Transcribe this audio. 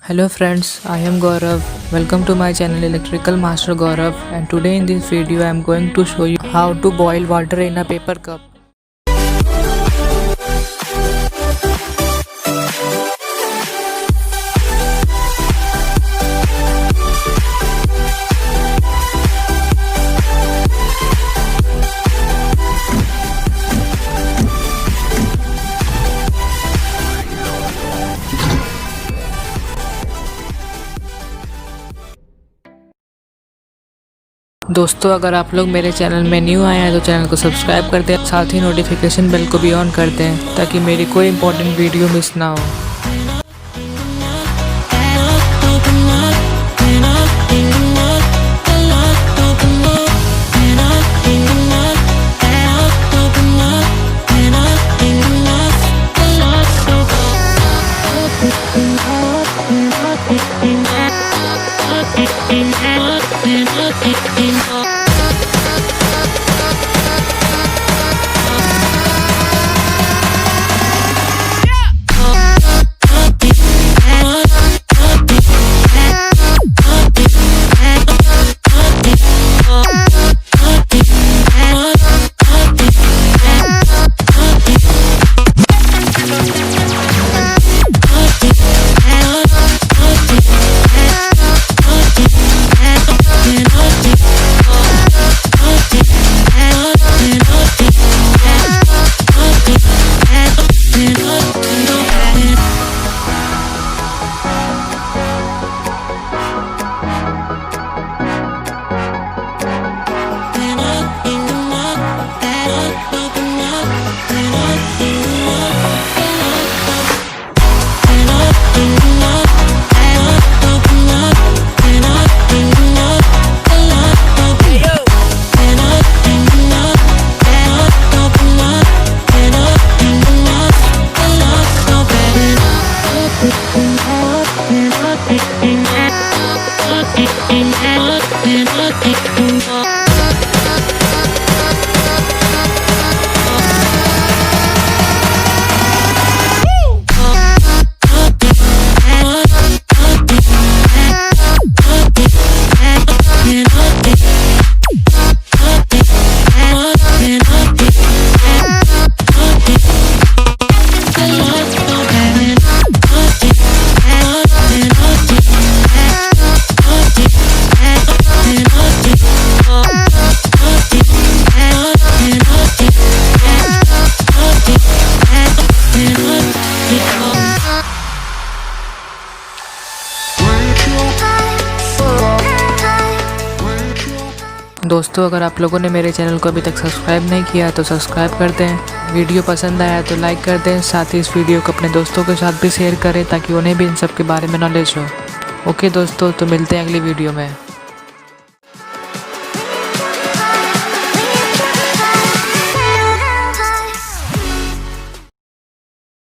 Hello friends, I am Gaurav. Welcome to my channel Electrical Master Gaurav, and today in this video I am going to show you how to boil water in a paper cup. दोस्तों, अगर आप लोग मेरे channel में new आए हैं तो channel को सब्सक्राइब कर दें, साथ ही नोटिफिकेशन बेल को भी ऑन कर दें ताकि मेरी कोई इंपॉर्टेंट वीडियो मिस ना हो। दोस्तों, अगर आप लोगों ने मेरे चैनल को अभी तक सब्सक्राइब नहीं किया तो सब्सक्राइब कर दें। वीडियो पसंद आया तो लाइक कर दें, साथ ही इस वीडियो को अपने दोस्तों के साथ भी शेयर करें ताकि उन्हें भी इन सब के बारे में नॉलेज हो। ओके दोस्तों, तो मिलते हैं अगली वीडियो में।